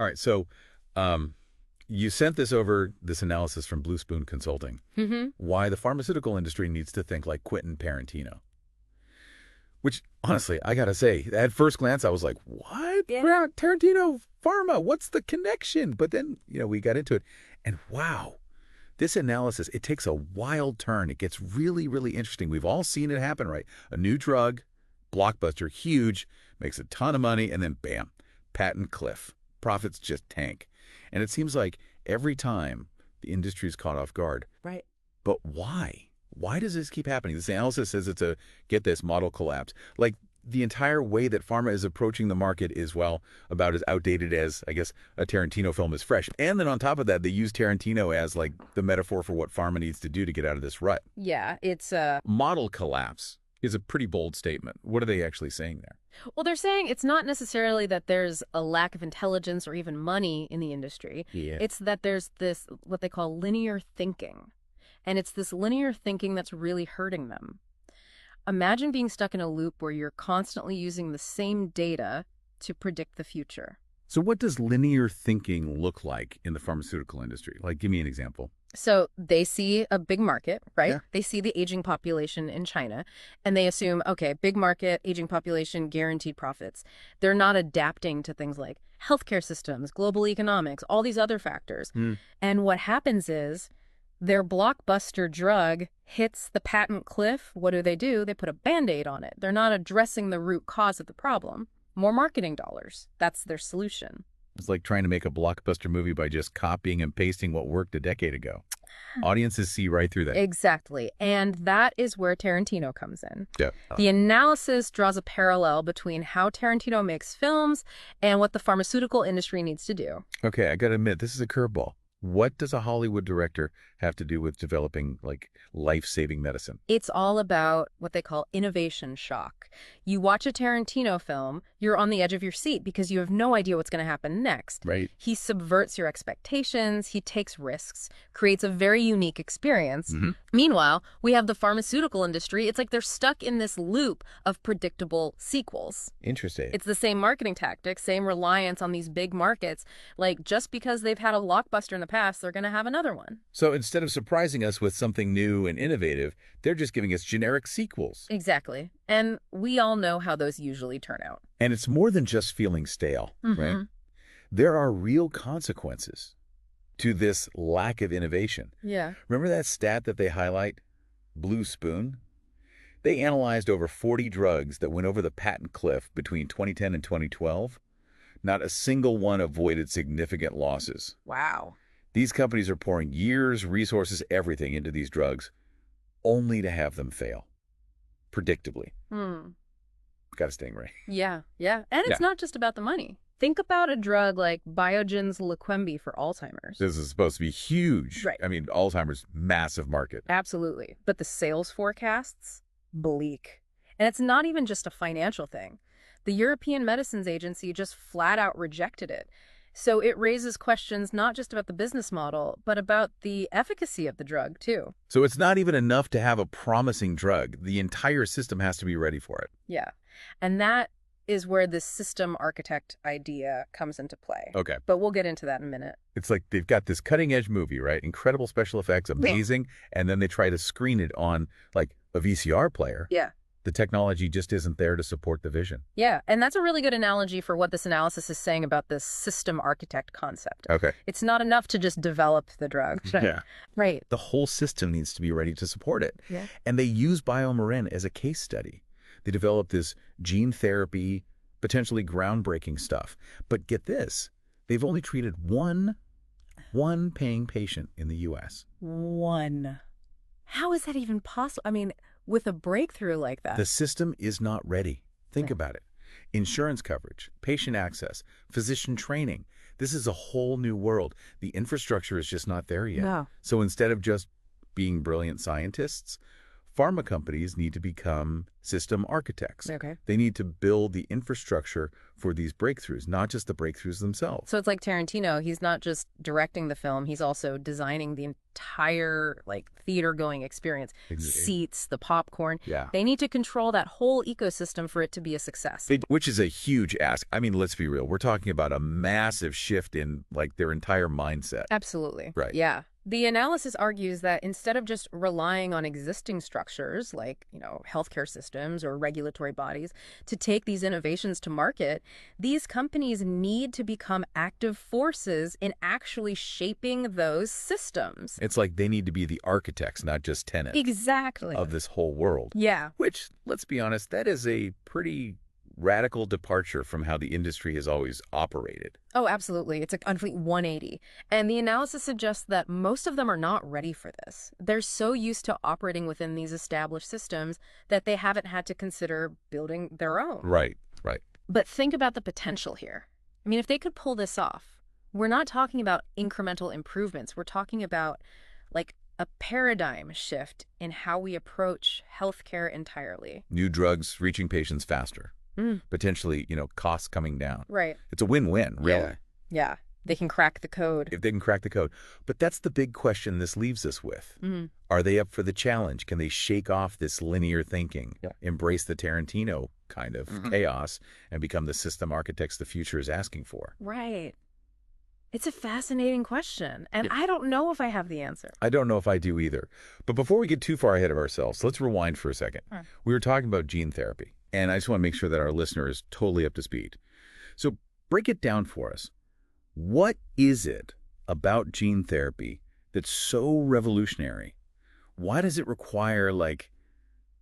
All right, so you sent this analysis from Blue Spoon Consulting. Why the pharmaceutical industry needs to think like Quentin Tarantino. Which, honestly, I got to say, at first glance, I was like, what? Yeah. Tarantino, pharma, what's the connection? But then, we got into it. And wow, this analysis, it takes a wild turn. It gets really, really interesting. We've all seen it happen, right? A new drug, blockbuster, huge, makes a ton of money, and then bam, patent cliff. Profits just tank. And it seems like every time the industry's caught off guard. Right. But why? Why does this keep happening? This analysis says it's a, get this, model collapse. Like the entire way that pharma is approaching the market is, well, about as outdated as, I guess, a Tarantino film is fresh. And then on top of that, they use Tarantino as like the metaphor for what pharma needs to do to get out of this rut. Yeah, it's a... Model collapse is a pretty bold statement. What are they actually saying there? Well, they're saying it's not necessarily that there's a lack of intelligence or even money in the industry. Yeah. It's that there's this, what they call linear thinking. And it's this linear thinking that's really hurting them. Imagine being stuck in a loop where you're constantly using the same data to predict the future. So what does linear thinking look like in the pharmaceutical industry? Like, give me an example. So they see a big market, right? Yeah. They see the aging population in China, and they assume, okay, big market, aging population, guaranteed profits. They're not adapting to things like healthcare systems, global economics, all these other factors. And what happens is their blockbuster drug hits the patent cliff. What do? They put a Band-Aid on it. They're not addressing the root cause of the problem. More marketing dollars. That's their solution. It's like trying to make a blockbuster movie by just copying and pasting what worked a decade ago. Audiences see right through that. Exactly. And that is where Tarantino comes in. Yeah. The analysis draws a parallel between how Tarantino makes films and what the pharmaceutical industry needs to do. Okay, I got to admit, this is a curveball. What does a Hollywood director have to do with developing, like, life-saving medicine? It's all about what they call innovation shock. You watch a Tarantino film, you're on the edge of your seat because you have no idea what's going to happen next. Right. He subverts your expectations, he takes risks, creates a very unique experience. Meanwhile, we have the pharmaceutical industry. It's like they're stuck in this loop of predictable sequels. Interesting. It's the same marketing tactics, same reliance on these big markets. Like, just because they've had a blockbuster in the past, they're going to have another one. So instead of surprising us with something new and innovative, they're just giving us generic sequels. Exactly. And we all know how those usually turn out. And it's more than just feeling stale, right? There are real consequences to this lack of innovation. Yeah. Remember that stat that they highlight? Blue Spoon? They analyzed over 40 drugs that went over the patent cliff between 2010 and 2012. Not a single one avoided significant losses. Wow. These companies are pouring years, resources, everything into these drugs, only to have them fail. Predictably. Got a stingray. Yeah, yeah. And it's not just about the money. Think about a drug like Biogen's Leqembi for Alzheimer's. This is supposed to be huge. Right. I mean, Alzheimer's, massive market. Absolutely. But the sales forecasts? Bleak. And it's not even just a financial thing. The European Medicines Agency just flat out rejected it. So it raises questions not just about the business model, but about the efficacy of the drug, too. So it's not even enough to have a promising drug. The entire system has to be ready for it. Yeah. And that is where this system architect idea comes into play. Okay. But we'll get into that in a minute. It's like they've got this cutting-edge movie, right? Incredible special effects, amazing. And then they try to screen it on, like, a VCR player. Yeah. The technology just isn't there to support the vision. Yeah, and that's a really good analogy for what this analysis is saying about this system architect concept. Okay. It's not enough to just develop the drug. Yeah. Right. The whole system needs to be ready to support it. Yeah. And they use BioMarin as a case study. They developed this gene therapy, potentially groundbreaking stuff. But get this, they've only treated one paying patient in the U.S. One. How is that even possible? I mean, with a breakthrough like that. The system is not ready. Think about it. Insurance coverage, patient access, physician training. This is a whole new world. The infrastructure is just not there yet. No. So instead of just being brilliant scientists, Pharma companies need to become system architects. Okay. They need to build the infrastructure for these breakthroughs, not just the breakthroughs themselves. So it's like Tarantino, he's not just directing the film, he's also designing the entire theater-going experience. Seats, the popcorn. Yeah. They need to control that whole ecosystem for it to be a success. Which is a huge ask. I mean, let's be real. We're talking about a massive shift in their entire mindset. Absolutely. Right. Yeah. The analysis argues that instead of just relying on existing structures like, healthcare systems or regulatory bodies to take these innovations to market, these companies need to become active forces in actually shaping those systems. It's like they need to be the architects, not just tenants. Exactly. Of this whole world. Yeah. Which, let's be honest, that is a pretty radical departure from how the industry has always operated. Oh, absolutely. It's a complete 180. And the analysis suggests that most of them are not ready for this. They're so used to operating within these established systems that they haven't had to consider building their own. Right. But think about the potential here. I mean, if they could pull this off, we're not talking about incremental improvements. We're talking about a paradigm shift in how we approach healthcare entirely. New drugs reaching patients faster. Potentially, costs coming down. Right. It's a win-win, really. Yeah. They can crack the code. If they can crack the code. But that's the big question this leaves us with. Are they up for the challenge? Can they shake off this linear thinking, embrace the Tarantino kind of chaos, and become the system architects the future is asking for? Right. It's a fascinating question, and I don't know if I have the answer. I don't know if I do either. But before we get too far ahead of ourselves, let's rewind for a second. We were talking about gene therapy, and I just want to make sure that our listener is totally up to speed. So break it down for us. What is it about gene therapy that's so revolutionary? Why does it require,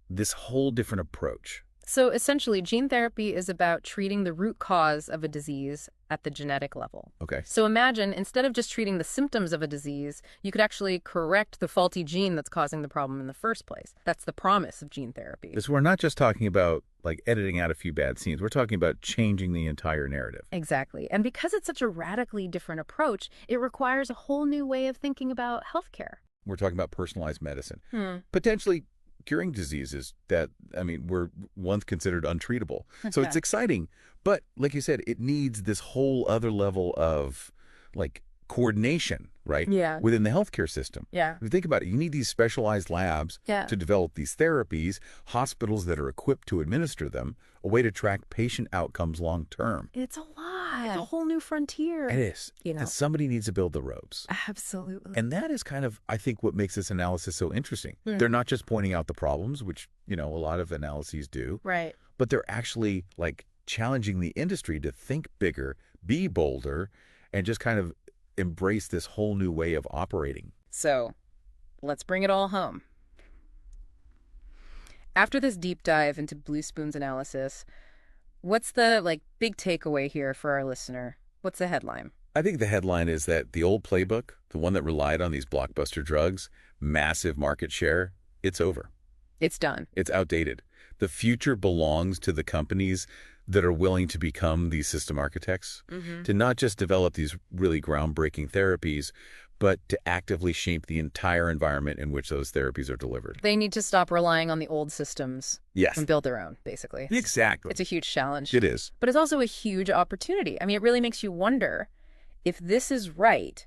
this whole different approach? So essentially, gene therapy is about treating the root cause of a disease at the genetic level. Okay. So imagine, instead of just treating the symptoms of a disease, you could actually correct the faulty gene that's causing the problem in the first place. That's the promise of gene therapy. So we're not just talking about, editing out a few bad scenes. We're talking about changing the entire narrative. Exactly. And because it's such a radically different approach, it requires a whole new way of thinking about healthcare. We're talking about personalized medicine. Potentially curing diseases that, were once considered untreatable. So it's exciting. But like you said, it needs this whole other level of, coordination, right? Yeah. Within the healthcare system. Yeah. If you think about it, you need these specialized labs to develop these therapies, hospitals that are equipped to administer them, a way to track patient outcomes long term. It's a lot. It's a whole new frontier. It is. And somebody needs to build the ropes. Absolutely. And that is kind of, I think, what makes this analysis so interesting. They're not just pointing out the problems, which, a lot of analyses do. Right. But they're actually, challenging the industry to think bigger, be bolder, and just kind of embrace this whole new way of operating. So, let's bring it all home. After this deep dive into Blue Spoon's analysis, what's the big takeaway here for our listener? What's the headline? I think the headline is that the old playbook, the one that relied on these blockbuster drugs, massive market share, it's over. It's done. It's outdated. The future belongs to the companies that are willing to become these system architects, to not just develop these really groundbreaking therapies, but to actively shape the entire environment in which those therapies are delivered. They need to stop relying on the old systems and build their own, basically. Exactly. It's a huge challenge. It is. But it's also a huge opportunity. It really makes you wonder, if this is right,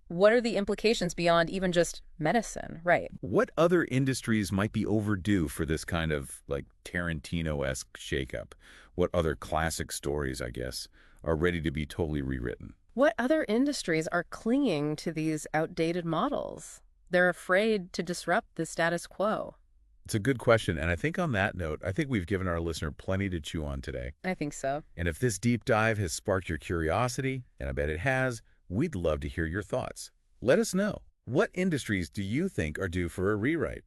what are the implications beyond even just medicine, right? What other industries might be overdue for this kind of Tarantino-esque shakeup? What other classic stories, I guess, are ready to be totally rewritten? What other industries are clinging to these outdated models? They're afraid to disrupt the status quo. It's a good question. And I think on that note, I think we've given our listener plenty to chew on today. I think so. And if this deep dive has sparked your curiosity, and I bet it has, we'd love to hear your thoughts. Let us know. What industries do you think are due for a rewrite?